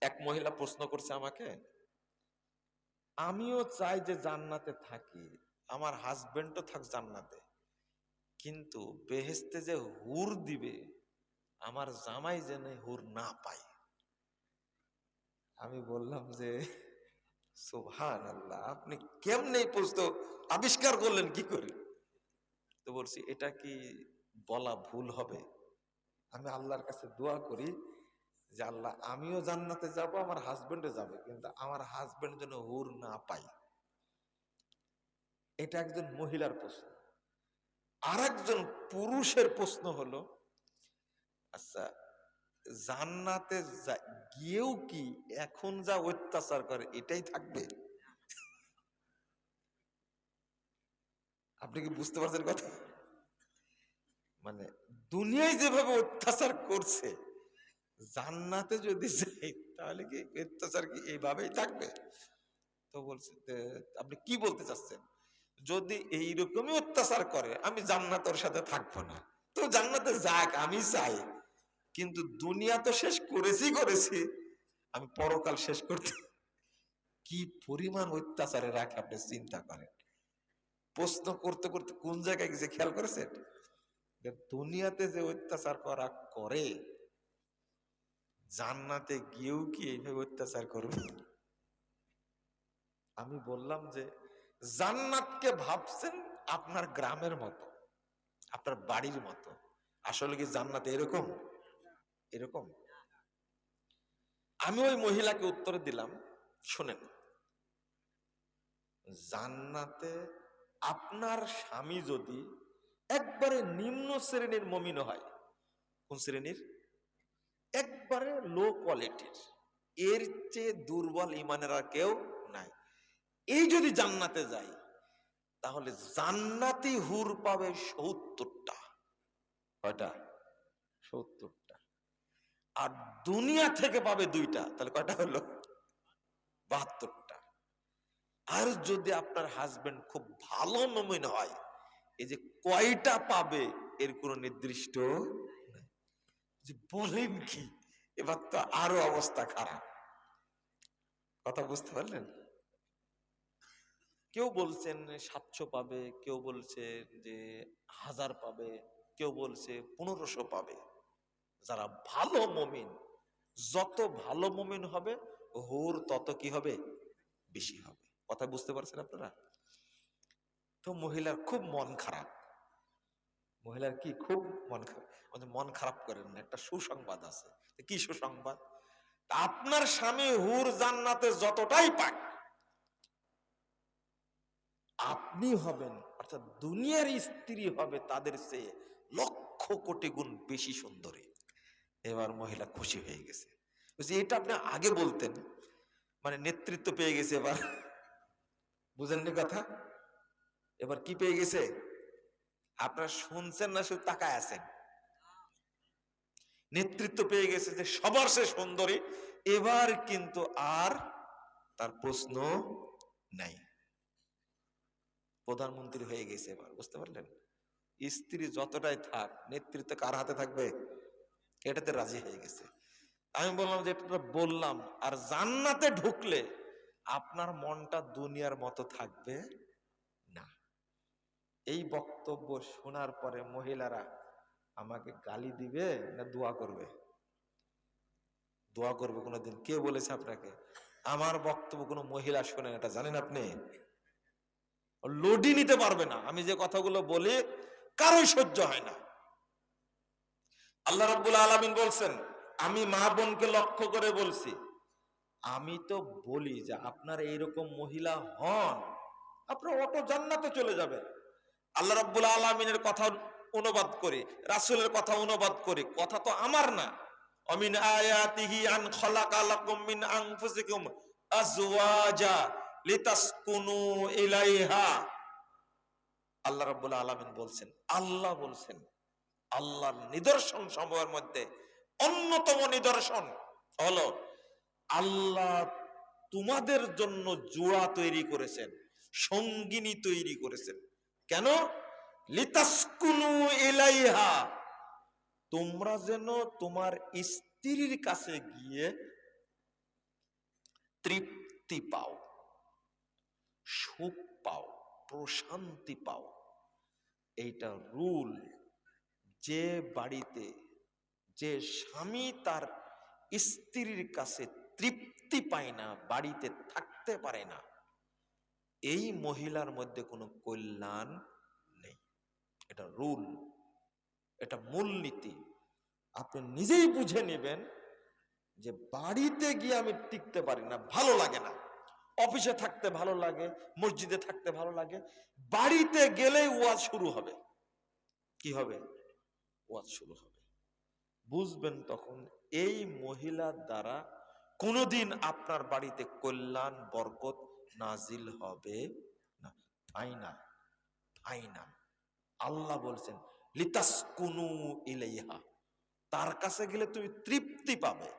এক মহিলা প্রশ্ন করছে আমাকে, আমিও চাই যে জান্নাতে থাকি, আমার হাজবেন্ডও থাক জান্নাতে, কিন্তু বেহেশতে যে হুর দিবে আমার জামাই যেন হুর না পায়। আমি বললাম যে সুবহানাল্লাহ, আপনি কেমনে এই প্রশ্ন আবিষ্কার করলেন কি করে? তো বলছি এটা কি বলা ভুল হবে? আমি আল্লাহর কাছে দোয়া করি যে আল্লাহ, আমিও জান্নাতে যাব, আমার হাজবেন্ডও যাবে, কিন্তু আমার হাজবেন্ড যেন হুর না পাই। এটা একজন মহিলার প্রশ্ন। আর একজন পুরুষের প্রশ্ন হলো, আচ্ছা, জান্নাতে গিয়েও কি এখন যা অত্যাচার করে এটাই থাকবে? আপনি কি বুঝতে পারছেন কথা? মানে দুনিয়ায় যেভাবে অত্যাচার করছে, জান্নাতে যদি যাই তাহলে কি অত্যাচার কি এইভাবেই থাকবে? তো বলছে আপনি কি বলতে চাচ্ছেন? যদি এইরকমই অত্যাচার করে আমি জান্নাতের সাথে থাকবো না। তো জান্নাতে যাক, আমি চাই, কিন্তু দুনিয়া তো শেষ করেছি, আমি পরকাল শেষ করতে। কি পরিমাণ অত্যাচারে রাখে আপনি চিন্তা করেন। প্রশ্ন করতে করতে কোন জায়গায় গেছে খেয়াল করেছেন? দুনিয়াতে যে অত্যাচার করা করে, জান্নাতে গিয়েও কি এইভাবে অত্যাচার করবে? আমি বললাম যে জান্নাতকে ভাবছেন আপনার গ্রামের মতো, আপনার বাড়ির মতো, আসলে কি জান্নাত এরকম? এরকম? আমি ওই মহিলাকে উত্তর দিলাম, শুনেন, জান্নাতে আপনার স্বামী যদি একবারে নিম্ন শ্রেণীর মুমিন হয়, কোন শ্রেণীর? একবারে লো কোয়ালিটির, এর চেয়ে দুর্বল ইমানের আর কেউ নাই, এই যদি জান্নাতে যায়, তাহলে জান্নাতি হুর পাবে ৭০টা। কয়টা? ৭০টা। আর দুনিয়া থেকে পাবে 2টা, তাহলে কয়টা হলো? ৭২টা। আর যদি আপনার হাজবেন্ড খুব ভালো মুমিন হয়, এই যে কয়টা পাবে এর কোনো নির্দিষ্ট নাই। যে বলেন কি, এবার তো আরো অবস্থা খারাপ। কথা বুঝতে পারলেন? কেউ বলছেন 700 পাবে, কেউ বলছে যে 1000 পাবে, কেউ বলছে 1500 পাবে। যারা ভালো মুমিন, যত ভালো মুমিন হবে হুর তত কি হবে? বেশি হবে। কথা বুঝতে পারছেন আপনারা? তো মহিলার খুব মন খারাপ। মহিলার কি খুব মন খারাপ? মন খারাপ করেন না, একটা সুসংবাদ আছে। কি সুসংবাদ? আপনার স্বামী হুর জান্নাতে যতটাই পাক, আপনি হবেন, অর্থাৎ দুনিয়ার স্ত্রী হবে তাদের চেয়ে লক্ষ কোটি গুণ বেশি সুন্দরী। এবার মহিলা খুশি হয়ে গেছে, বলছে এটা আপনি আগে বলতেন, মানে নেতৃত্ব পেয়ে গেছে এবার। বুঝেননি কথা? এবার কি পেয়ে গেছে? আপনারা শুনছেন না শুধু তাকায় আছেন? নেতৃত্ব পেয়ে গেছে যে সবার সে সুন্দরী। এবার কিন্তু আর তার প্রশ্ন নাই, প্রধানমন্ত্রী হয়ে গেছে এবার। বুঝতে পারলেন? স্ত্রী যতটাই থাক, নেতৃত্ব কার হাতে থাকবে? এটাতে রাজি হয়ে গেছে। আমি বললাম যে এটা বললাম, আর জান্নাতে ঢুকলে আপনার মনটা দুনিয়ার মতো থাকবে না। এই বক্তব্য শোনার পরে মহিলারা আমাকে গালি দিবে না দোয়া করবে? দোয়া করবে। কোনোদিন কে বলেছে আপনাকে আমার বক্তব্য কোনো মহিলা শোনেন? এটা জানেন আপনি? লোডই নিতে পারবে না। আমি যে কথাগুলো বলি কারোই সহ্য হয় না। আল্লাহ রাব্বুল আলামিন বলছেন, আমি মা বোনকে লক্ষ্য করে বলছি, আমি তো বলি যে আপনার এইরকম মহিলা হন, আপনার অটো জান্নাতে চলে যাবেন। আল্লাহ রাব্বুল আলামিনের কথা অনুবাদ করে, রাসূলের কথা অনুবাদ করে, কথা তো আমার না। অমিন আয়াতিহি আন খালাকা লাকুম মিন আনফুসিকুম আজওয়াজা লিতাসকুনু ইলাইহা। আল্লাহ রাব্বুল আলামিন বলছেন, আল্লাহ বলছেন, আল্লাহর নিদর্শন সমূহের মধ্যে অন্যতম নিদর্শন হলো আল্লাহ তোমাদের জন্য জোড়া তৈরি করেছেন, সঙ্গিনী তৈরি করেছেন। কেন? লিতাসকুনু ইলাইহা, তোমরা যেন তোমার স্ত্রীর কাছে গিয়ে তৃপ্তি পাও, সুখ পাও, প্রশান্তি পাও। এইটা রুল। যে বাড়িতে যে স্বামী তার স্ত্রীর কাছে তৃপ্তি পায় না, বাড়িতে থাকতে পারে না, এই মহিলার মধ্যে কোনো কল্যাণ নেই। এটা রুল, এটা মূলনীতি। আপনি নিজেই বুঝে নেবেন যে বাড়িতে গিয়ে আমি টিকতে পারি না, ভালো লাগে না। অফিসে থাকতে ভালো লাগে, মসজিদে থাকতে ভালো লাগে, বাড়িতে গেলে ওয়াজ শুরু হবে। কি হবে? ওয়াজ শুরু হবে। বুঝবেন তখন এই মহিলার দ্বারা কোনোদিন আপনার বাড়িতে কল্যাণ বরকত নাজিল হবে না। আইনা আল্লাহ বলছেন লিতাসকুনু ইলাইহা, তার কাছে গেলে তুমি তৃপ্তি পাবে।